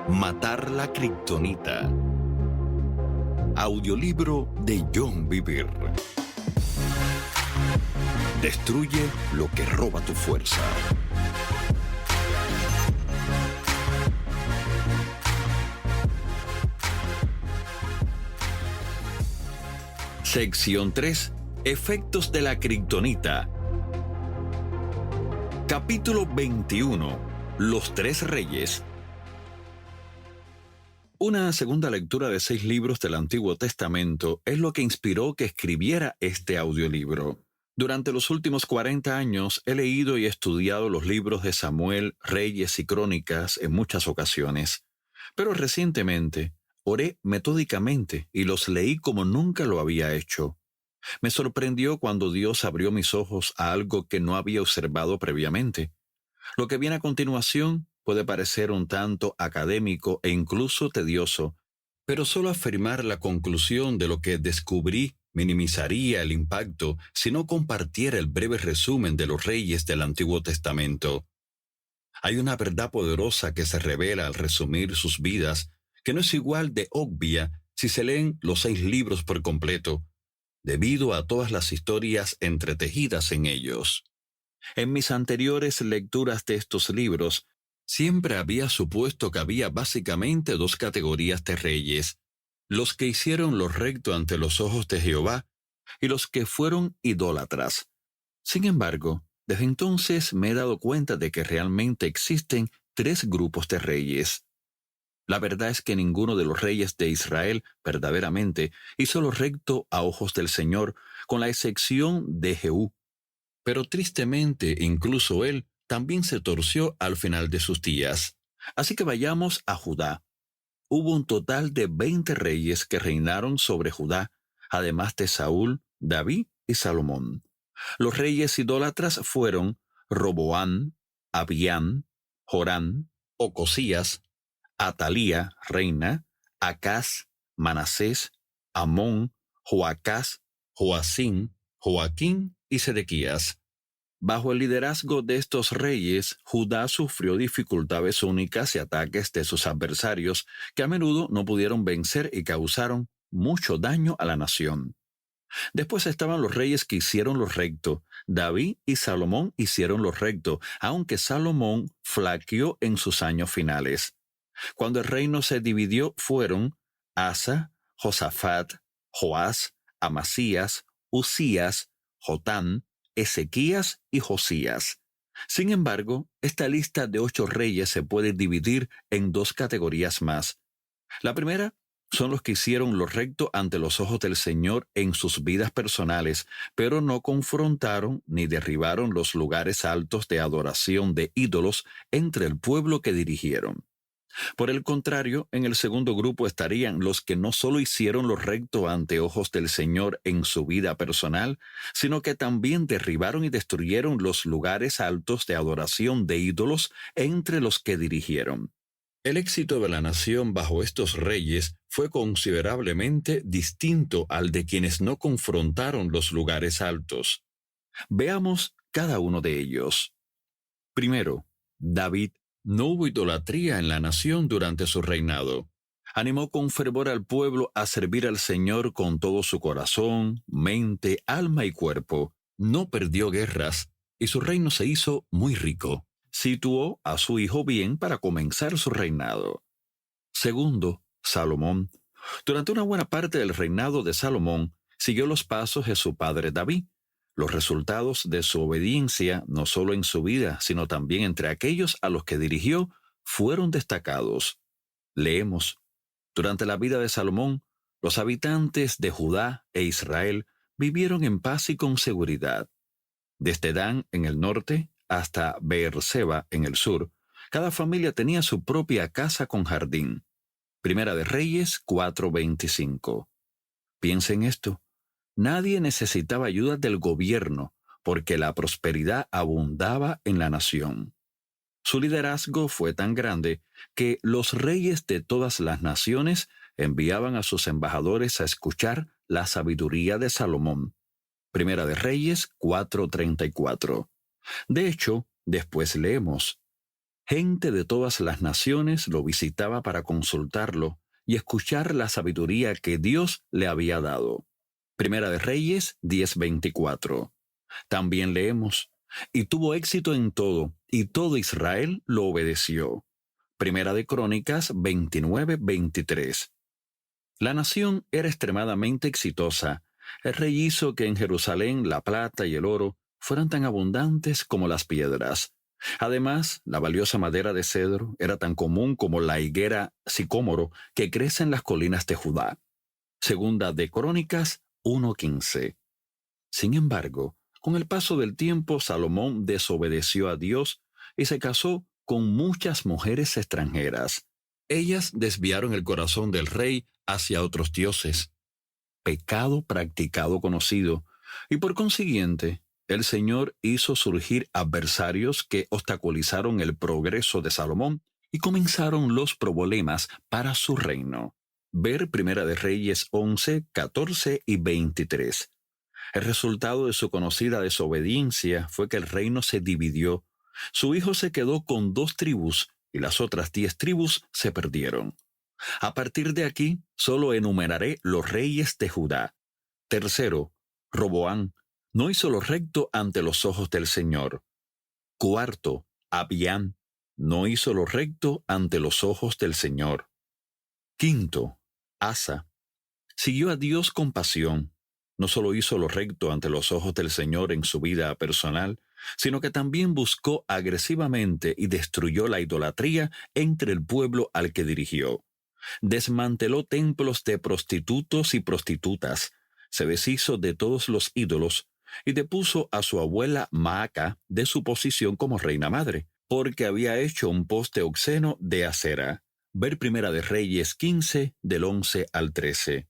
Matar la kriptonita. Audiolibro de John Bevere. Destruye lo que roba tu fuerza. Sección 3. Efectos de la kriptonita. Capítulo 21. Los tres reyes. Una segunda lectura de 6 libros del Antiguo Testamento es lo que inspiró que escribiera este audiolibro. Durante los últimos 40 años he leído y estudiado los libros de Samuel, Reyes y Crónicas en muchas ocasiones, pero recientemente oré metódicamente y los leí como nunca lo había hecho. Me sorprendió cuando Dios abrió mis ojos a algo que no había observado previamente. Lo que viene a continuación puede parecer un tanto académico e incluso tedioso, pero solo afirmar la conclusión de lo que descubrí minimizaría el impacto si no compartiera el breve resumen de los reyes del Antiguo Testamento. Hay una verdad poderosa que se revela al resumir sus vidas, que no es igual de obvia si se leen los 6 libros por completo, debido a todas las historias entretejidas en ellos. En mis anteriores lecturas de estos libros, siempre había supuesto que había básicamente 2 categorías de reyes: los que hicieron lo recto ante los ojos de Jehová y los que fueron idólatras. Sin embargo, desde entonces me he dado cuenta de que realmente existen 3 grupos de reyes. La verdad es que ninguno de los reyes de Israel verdaderamente hizo lo recto a ojos del Señor, con la excepción de Jehú. Pero tristemente, incluso él también se torció al final de sus días. Así que vayamos a Judá. Hubo un total de 20 reyes que reinaron sobre Judá, además de Saúl, David y Salomón. Los reyes idólatras fueron Roboam, Abiam, Joram, Ocosías, Atalía, reina, Acaz, Manasés, Amón, Joacás, Joacín, Joaquín y Sedequías. Bajo el liderazgo de estos reyes, Judá sufrió dificultades únicas y ataques de sus adversarios que a menudo no pudieron vencer y causaron mucho daño a la nación. Después estaban los reyes que hicieron lo recto. David y Salomón hicieron lo recto, aunque Salomón flaqueó en sus años finales. Cuando el reino se dividió fueron Asa, Josafat, Joás, Amasías, Usías, Jotam, Ezequías y Josías. Sin embargo, esta lista de 8 reyes se puede dividir en 2 categorías más. La primera son los que hicieron lo recto ante los ojos del Señor en sus vidas personales, pero no confrontaron ni derribaron los lugares altos de adoración de ídolos entre el pueblo que dirigieron. Por el contrario, en el segundo grupo estarían los que no solo hicieron lo recto ante ojos del Señor en su vida personal, sino que también derribaron y destruyeron los lugares altos de adoración de ídolos entre los que dirigieron. El éxito de la nación bajo estos reyes fue considerablemente distinto al de quienes no confrontaron los lugares altos. Veamos cada uno de ellos. Primero, David. No hubo idolatría en la nación durante su reinado. Animó con fervor al pueblo a servir al Señor con todo su corazón, mente, alma y cuerpo. No perdió guerras y su reino se hizo muy rico. Situó a su hijo bien para comenzar su reinado. Segundo, Salomón. Durante una buena parte del reinado de Salomón, siguió los pasos de su padre David. Los resultados de su obediencia, no solo en su vida, sino también entre aquellos a los que dirigió, fueron destacados. Leemos: durante la vida de Salomón, los habitantes de Judá e Israel vivieron en paz y con seguridad. Desde Dan en el norte hasta Beerseba en el sur, cada familia tenía su propia casa con jardín. Primera de Reyes 4:25. Piensa en esto. Nadie necesitaba ayuda del gobierno porque la prosperidad abundaba en la nación. Su liderazgo fue tan grande que los reyes de todas las naciones enviaban a sus embajadores a escuchar la sabiduría de Salomón. Primera de Reyes 4:34. De hecho, después leemos: Gente de todas las naciones lo visitaba para consultarlo y escuchar la sabiduría que Dios le había dado. Primera de Reyes 10:24. También leemos, y tuvo éxito en todo, y todo Israel lo obedeció. Primera de Crónicas 29:23. La nación era extremadamente exitosa. El rey hizo que en Jerusalén la plata y el oro fueran tan abundantes como las piedras. Además, la valiosa madera de cedro era tan común como la higuera sicómoro que crece en las colinas de Judá. Segunda de Crónicas 1:15. Sin embargo, con el paso del tiempo, Salomón desobedeció a Dios y se casó con muchas mujeres extranjeras. Ellas desviaron el corazón del rey hacia otros dioses, pecado practicado conocido, y por consiguiente, el Señor hizo surgir adversarios que obstaculizaron el progreso de Salomón y comenzaron los problemas para su reino. Ver Primera de Reyes 11, 14 y 23. El resultado de su conocida desobediencia fue que el reino se dividió. Su hijo se quedó con 2 tribus y las otras 10 tribus se perdieron. A partir de aquí, solo enumeraré los reyes de Judá. Tercero, Roboán. No hizo lo recto ante los ojos del Señor. Cuarto, Abián. No hizo lo recto ante los ojos del Señor. Quinto, Asa. Siguió a Dios con pasión. No solo hizo lo recto ante los ojos del Señor en su vida personal, sino que también buscó agresivamente y destruyó la idolatría entre el pueblo al que dirigió. Desmanteló templos de prostitutos y prostitutas, se deshizo de todos los ídolos y depuso a su abuela Maaca de su posición como reina madre, porque había hecho un poste obsceno de acera. Ver Primera de Reyes 15, del 11 al 13.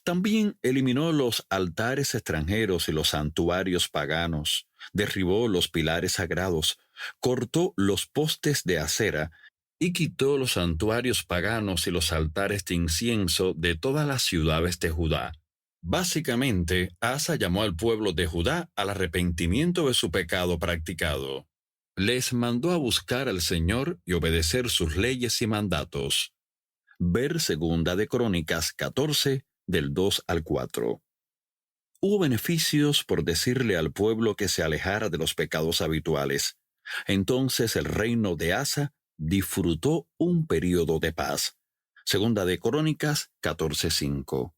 También eliminó los altares extranjeros y los santuarios paganos, derribó los pilares sagrados, cortó los postes de acera y quitó los santuarios paganos y los altares de incienso de todas las ciudades de Judá. Básicamente, Asa llamó al pueblo de Judá al arrepentimiento de su pecado practicado. Les mandó a buscar al Señor y obedecer sus leyes y mandatos. Ver Segunda de Crónicas 14, del 2 al 4. Hubo beneficios por decirle al pueblo que se alejara de los pecados habituales. Entonces el reino de Asa disfrutó un período de paz. Segunda de Crónicas 14:5.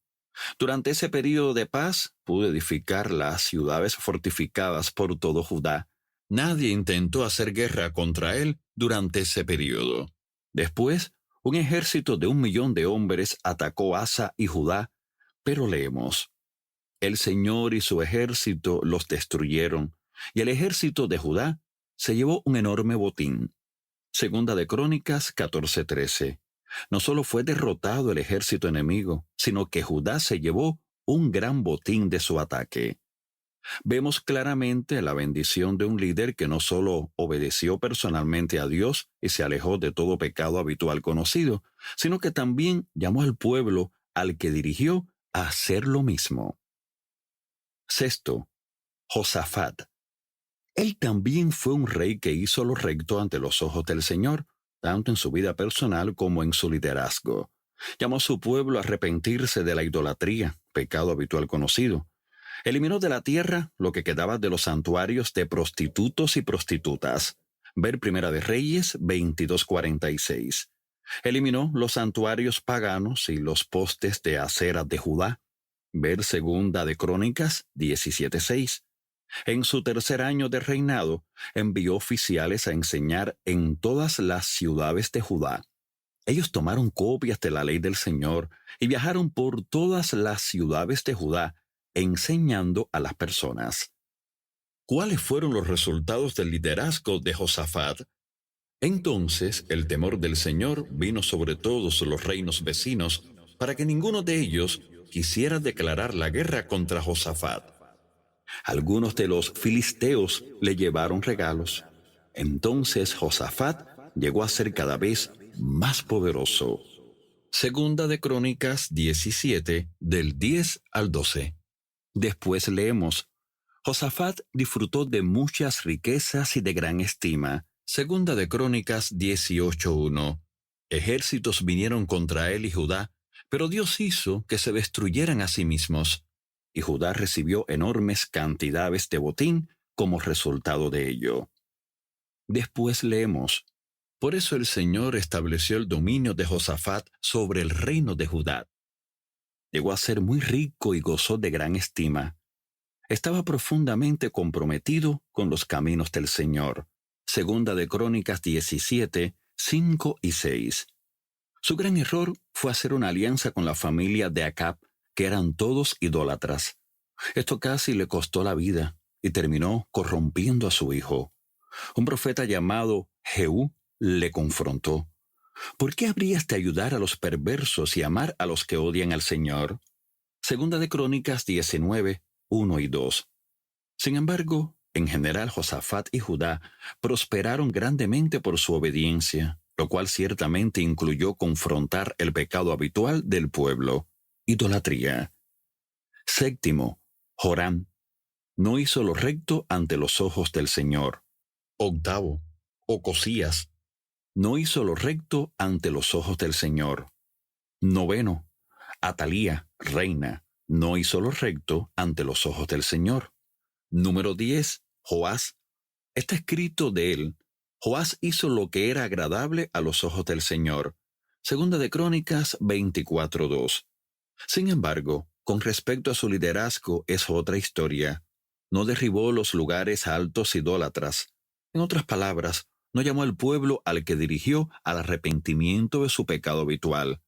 Durante ese período de paz pudo edificar las ciudades fortificadas por todo Judá. Nadie intentó hacer guerra contra él durante ese período. Después, un ejército de 1,000,000 de hombres atacó Asa y Judá, pero leemos: el Señor y su ejército los destruyeron, y el ejército de Judá se llevó un enorme botín. Segunda de Crónicas 14:13. No solo fue derrotado el ejército enemigo, sino que Judá se llevó un gran botín de su ataque. Vemos claramente la bendición de un líder que no solo obedeció personalmente a Dios y se alejó de todo pecado habitual conocido, sino que también llamó al pueblo al que dirigió a hacer lo mismo. Sexto, Josafat. Él también fue un rey que hizo lo recto ante los ojos del Señor, tanto en su vida personal como en su liderazgo. Llamó a su pueblo a arrepentirse de la idolatría, pecado habitual conocido. Eliminó de la tierra lo que quedaba de los santuarios de prostitutos y prostitutas. Ver Primera de Reyes 22:46. Eliminó los santuarios paganos y los postes de acera de Judá. Ver Segunda de Crónicas 17:6. En su tercer año de reinado, envió oficiales a enseñar en todas las ciudades de Judá. Ellos tomaron copias de la ley del Señor y viajaron por todas las ciudades de Judá, enseñando a las personas. ¿Cuáles fueron los resultados del liderazgo de Josafat? Entonces el temor del Señor vino sobre todos los reinos vecinos, para que ninguno de ellos quisiera declarar la guerra contra Josafat. Algunos de los filisteos le llevaron regalos. Entonces Josafat llegó a ser cada vez más poderoso. Segunda de Crónicas 17, del 10 al 12. Después leemos: Josafat disfrutó de muchas riquezas y de gran estima. Segunda de Crónicas 18:1. Ejércitos vinieron contra él y Judá, pero Dios hizo que se destruyeran a sí mismos, y Judá recibió enormes cantidades de botín como resultado de ello. Después leemos: por eso el Señor estableció el dominio de Josafat sobre el reino de Judá. Llegó a ser muy rico y gozó de gran estima. Estaba profundamente comprometido con los caminos del Señor. Segunda de Crónicas 17, 5 y 6. Su gran error fue hacer una alianza con la familia de Acab, que eran todos idólatras. Esto casi le costó la vida y terminó corrompiendo a su hijo. Un profeta llamado Jehú le confrontó. ¿Por qué habrías de ayudar a los perversos y amar a los que odian al Señor? Segunda de Crónicas 19, 1 y 2. Sin embargo, en general Josafat y Judá prosperaron grandemente por su obediencia, lo cual ciertamente incluyó confrontar el pecado habitual del pueblo, idolatría. Séptimo, Joram no hizo lo recto ante los ojos del Señor. Octavo, Ocosías no hizo lo recto ante los ojos del Señor. Noveno, Atalía, reina, no hizo lo recto ante los ojos del Señor. Número 10, Joás. Está escrito de él: Joás hizo lo que era agradable a los ojos del Señor. Segunda de Crónicas 24:2. Sin embargo, con respecto a su liderazgo es otra historia. No derribó los lugares altos idólatras. En otras palabras, no llamó al pueblo al que dirigió al arrepentimiento de su pecado habitual.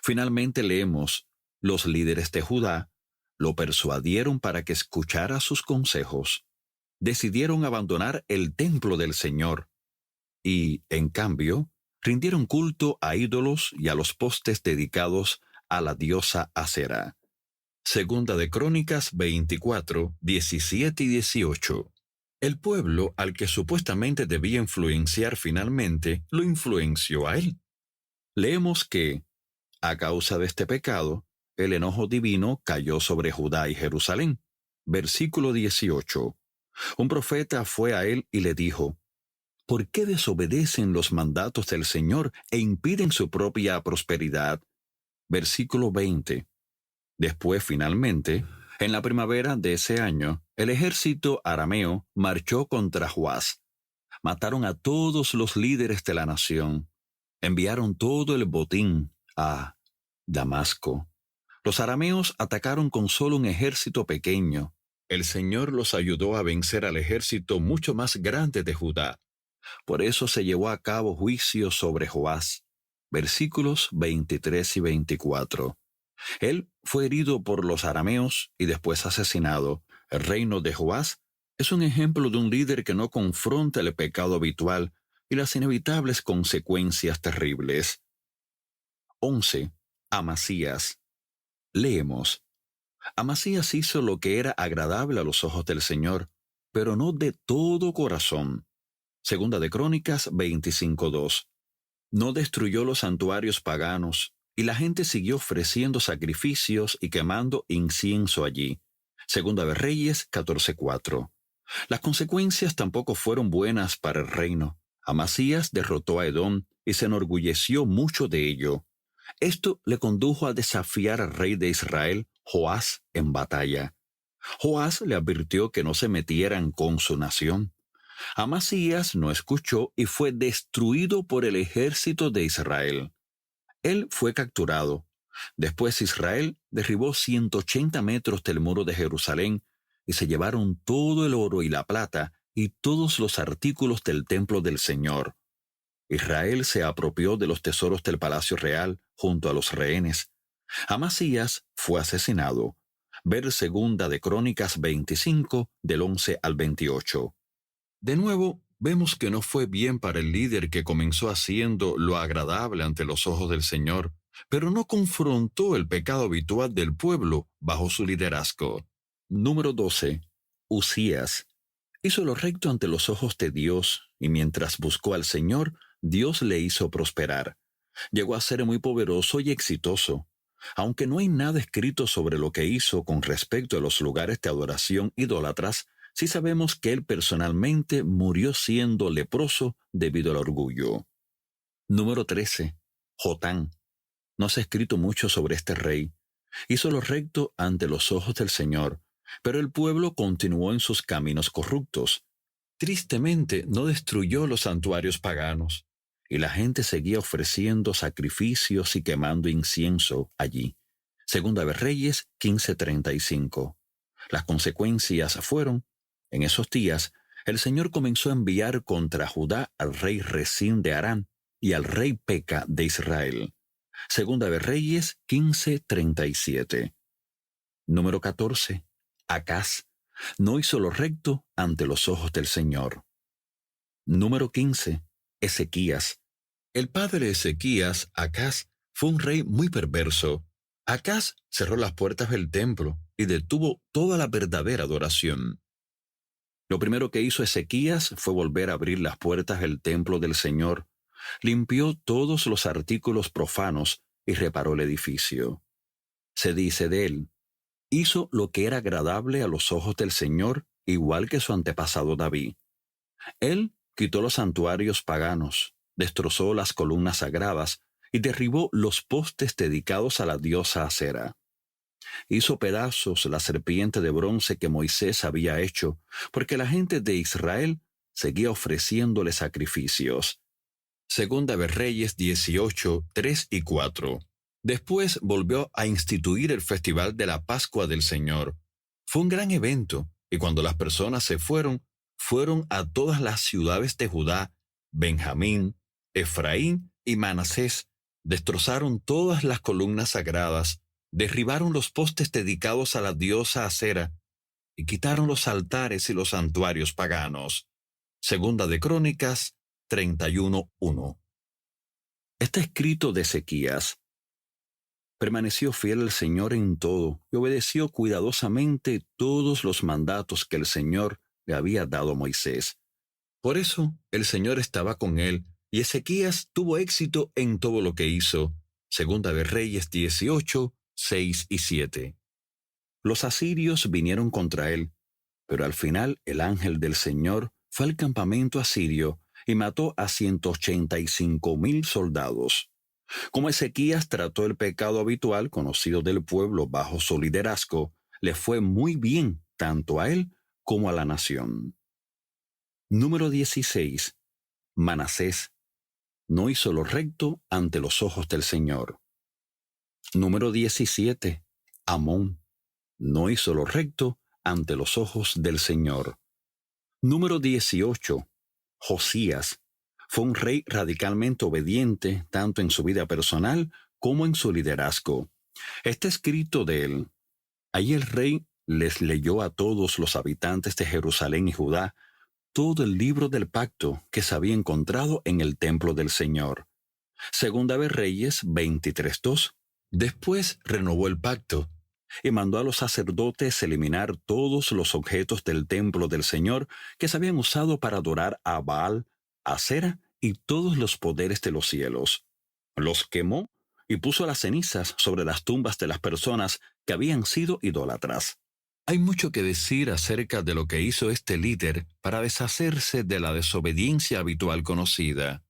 Finalmente leemos: los líderes de Judá lo persuadieron para que escuchara sus consejos. Decidieron abandonar el templo del Señor y, en cambio, rindieron culto a ídolos y a los postes dedicados a la diosa Asera. Segunda de Crónicas 24, 17 y 18. El pueblo al que supuestamente debía influenciar finalmente, lo influenció a él. Leemos que, a causa de este pecado, el enojo divino cayó sobre Judá y Jerusalén. Versículo 18. Un profeta fue a él y le dijo: ¿por qué desobedecen los mandatos del Señor e impiden su propia prosperidad? Versículo 20. Después, finalmente, en la primavera de ese año, el ejército arameo marchó contra Joás. Mataron a todos los líderes de la nación. Enviaron todo el botín a Damasco. Los arameos atacaron con solo un ejército pequeño. El Señor los ayudó a vencer al ejército mucho más grande de Judá. Por eso se llevó a cabo juicio sobre Joás. Versículos 23 y 24. Él fue herido por los arameos y después asesinado. El reino de Joás es un ejemplo de un líder que no confronta el pecado habitual y las inevitables consecuencias terribles. 11. Amasías. Leemos: Amasías hizo lo que era agradable a los ojos del Señor, pero no de todo corazón. Segunda de Crónicas 25:2. No destruyó los santuarios paganos, y la gente siguió ofreciendo sacrificios y quemando incienso allí. Segunda de Reyes 14:4. Las consecuencias tampoco fueron buenas para el reino. Amasías derrotó a Edom y se enorgulleció mucho de ello. Esto le condujo a desafiar al rey de Israel, Joás, en batalla. Joás le advirtió que no se metieran con su nación. Amasías no escuchó y fue destruido por el ejército de Israel. Él fue capturado. Después Israel derribó 180 metros del muro de Jerusalén y se llevaron todo el oro y la plata y todos los artículos del templo del Señor. Israel se apropió de los tesoros del palacio real junto a los rehenes. Amasías fue asesinado. Ver Segunda de Crónicas 25, del 11 al 28. De nuevo, vemos que no fue bien para el líder que comenzó haciendo lo agradable ante los ojos del Señor, pero no confrontó el pecado habitual del pueblo bajo su liderazgo. Número 12. Uzías. Hizo lo recto ante los ojos de Dios, y mientras buscó al Señor, Dios le hizo prosperar. Llegó a ser muy poderoso y exitoso. Aunque no hay nada escrito sobre lo que hizo con respecto a los lugares de adoración idólatras, sí sabemos que él personalmente murió siendo leproso debido al orgullo. Número 13. Jotán. No se ha escrito mucho sobre este rey. Hizo lo recto ante los ojos del Señor, pero el pueblo continuó en sus caminos corruptos. Tristemente, no destruyó los santuarios paganos, y la gente seguía ofreciendo sacrificios y quemando incienso allí. Segunda de Reyes 15:35. Las consecuencias fueron, en esos días, el Señor comenzó a enviar contra Judá al rey Resín de Aram y al rey Peca de Israel. Segunda de Reyes 15:37. Número 14. Acaz. No hizo lo recto ante los ojos del Señor. Número 15. Ezequías. El padre de Ezequías, Acaz, fue un rey muy perverso. Acaz cerró las puertas del templo y detuvo toda la verdadera adoración. Lo primero que hizo Ezequías fue volver a abrir las puertas del templo del Señor, limpió todos los artículos profanos y reparó el edificio. Se dice de él: hizo lo que era agradable a los ojos del Señor, igual que su antepasado David. Él quitó los santuarios paganos, destrozó las columnas sagradas y derribó los postes dedicados a la diosa Acera. Hizo pedazos la serpiente de bronce que Moisés había hecho, porque la gente de Israel seguía ofreciéndole sacrificios. Segunda de Reyes 18, 3 y 4. Después volvió a instituir el festival de la Pascua del Señor. Fue un gran evento, y cuando las personas se fueron a todas las ciudades de Judá, Benjamín, Efraín y Manasés. Destrozaron todas las columnas sagradas, derribaron los postes dedicados a la diosa Acera y quitaron los altares y los santuarios paganos. Segunda de Crónicas 31:1. Está escrito de Ezequías: permaneció fiel al Señor en todo y obedeció cuidadosamente todos los mandatos que el Señor le había dado a Moisés. Por eso el Señor estaba con él, y Ezequías tuvo éxito en todo lo que hizo. Segunda de Reyes 18, 6 y 7. Los asirios vinieron contra él, pero al final el ángel del Señor fue al campamento asirio y mató a 185,000 soldados. Como Ezequías trató el pecado habitual conocido del pueblo bajo su liderazgo, le fue muy bien tanto a él como a la nación. Número 16. Manasés. No hizo lo recto ante los ojos del Señor. Número 17. Amón. No hizo lo recto ante los ojos del Señor. Número 18. Josías. Fue un rey radicalmente obediente tanto en su vida personal como en su liderazgo. Está escrito de él: allí el rey les leyó a todos los habitantes de Jerusalén y Judá todo el libro del pacto que se había encontrado en el templo del Señor. Segunda de Reyes 23:2. Después renovó el pacto y mandó a los sacerdotes eliminar todos los objetos del templo del Señor que se habían usado para adorar a Baal, a Acera y todos los poderes de los cielos. Los quemó y puso las cenizas sobre las tumbas de las personas que habían sido idólatras. Hay mucho que decir acerca de lo que hizo este líder para deshacerse de la desobediencia habitual conocida.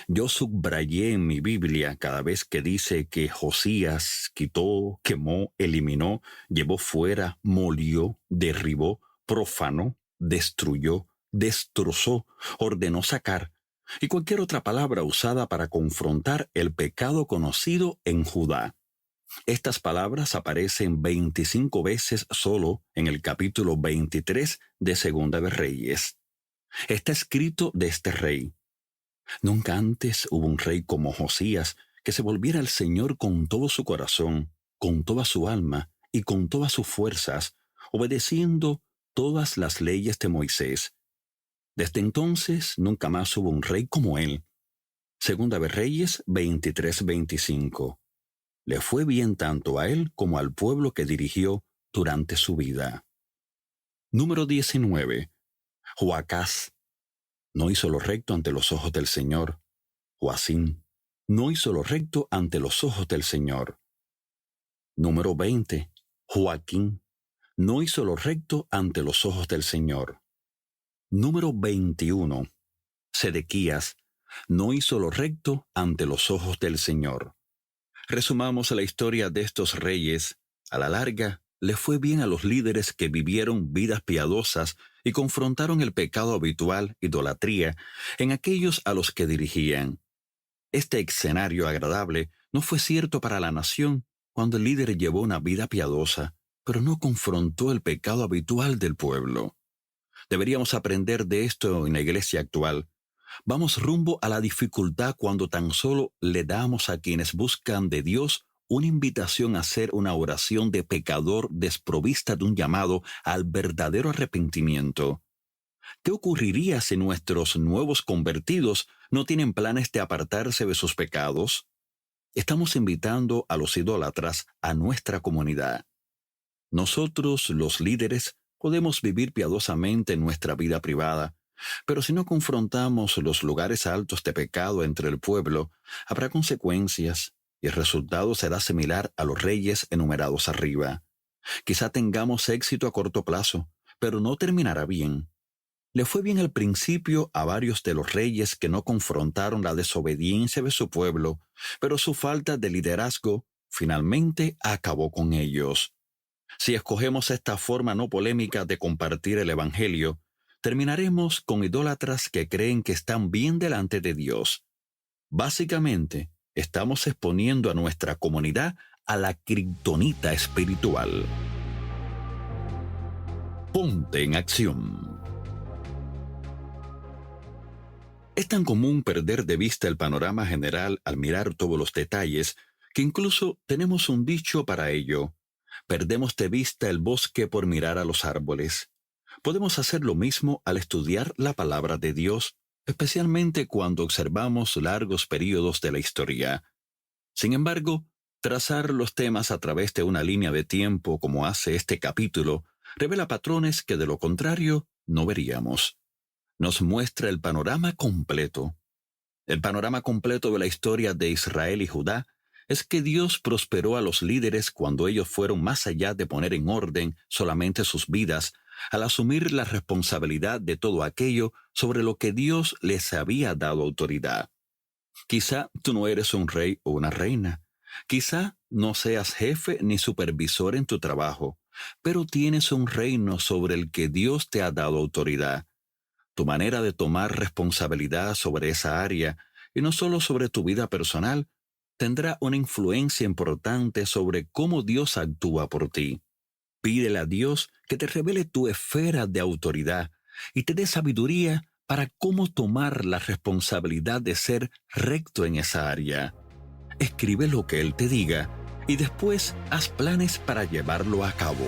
Yo subrayé en mi Biblia cada vez que dice que Josías quitó, quemó, eliminó, llevó fuera, molió, derribó, profanó, destruyó, destrozó, ordenó sacar, y cualquier otra palabra usada para confrontar el pecado conocido en Judá. Estas palabras aparecen 25 veces solo en el capítulo 23 de Segunda de Reyes. Está escrito de este rey: nunca antes hubo un rey como Josías que se volviera al Señor con todo su corazón, con toda su alma y con todas sus fuerzas, obedeciendo todas las leyes de Moisés. Desde entonces nunca más hubo un rey como él. Segunda de Reyes 23:25. Le fue bien tanto a él como al pueblo que dirigió durante su vida. Número 19. Joacás. No hizo lo recto ante los ojos del Señor. Joacín. No hizo lo recto ante los ojos del Señor. Número 20. Joaquín. no hizo lo recto ante los ojos del Señor. Número 21. Sedequías no hizo lo recto ante los ojos del Señor. Resumamos la historia de estos reyes. A la larga, le fue bien a los líderes que vivieron vidas piadosas y confrontaron el pecado habitual, idolatría, en aquellos a los que dirigían. Este escenario agradable no fue cierto para la nación cuando el líder llevó una vida piadosa, pero no confrontó el pecado habitual del pueblo. Deberíamos aprender de esto en la iglesia actual. Vamos rumbo a la dificultad cuando tan solo le damos a quienes buscan de Dios una invitación a hacer una oración de pecador desprovista de un llamado al verdadero arrepentimiento. ¿Qué ocurriría si nuestros nuevos convertidos no tienen planes de apartarse de sus pecados? Estamos invitando a los idólatras a nuestra comunidad. Nosotros, los líderes, podemos vivir piadosamente en nuestra vida privada, pero si no confrontamos los lugares altos de pecado entre el pueblo, habrá consecuencias y el resultado será similar a los reyes enumerados arriba. Quizá tengamos éxito a corto plazo, pero no terminará bien. Le fue bien al principio a varios de los reyes que no confrontaron la desobediencia de su pueblo, pero su falta de liderazgo finalmente acabó con ellos. Si escogemos esta forma no polémica de compartir el Evangelio, terminaremos con idólatras que creen que están bien delante de Dios. Básicamente, estamos exponiendo a nuestra comunidad a la kriptonita espiritual. Ponte en acción. Es tan común perder de vista el panorama general al mirar todos los detalles que incluso tenemos un dicho para ello. Perdemos de vista el bosque por mirar a los árboles. Podemos hacer lo mismo al estudiar la palabra de Dios, especialmente cuando observamos largos periodos de la historia. Sin embargo, trazar los temas a través de una línea de tiempo como hace este capítulo revela patrones que de lo contrario no veríamos. Nos muestra el panorama completo. El panorama completo de la historia de Israel y Judá es que Dios prosperó a los líderes cuando ellos fueron más allá de poner en orden solamente sus vidas, al asumir la responsabilidad de todo aquello sobre lo que Dios les había dado autoridad. Quizá tú no eres un rey o una reina. Quizá no seas jefe ni supervisor en tu trabajo, pero tienes un reino sobre el que Dios te ha dado autoridad. Tu manera de tomar responsabilidad sobre esa área, y no solo sobre tu vida personal, tendrá una influencia importante sobre cómo Dios actúa por ti. Pídele a Dios que te revele tu esfera de autoridad y te dé sabiduría para cómo tomar la responsabilidad de ser recto en esa área. Escribe lo que Él te diga y después haz planes para llevarlo a cabo.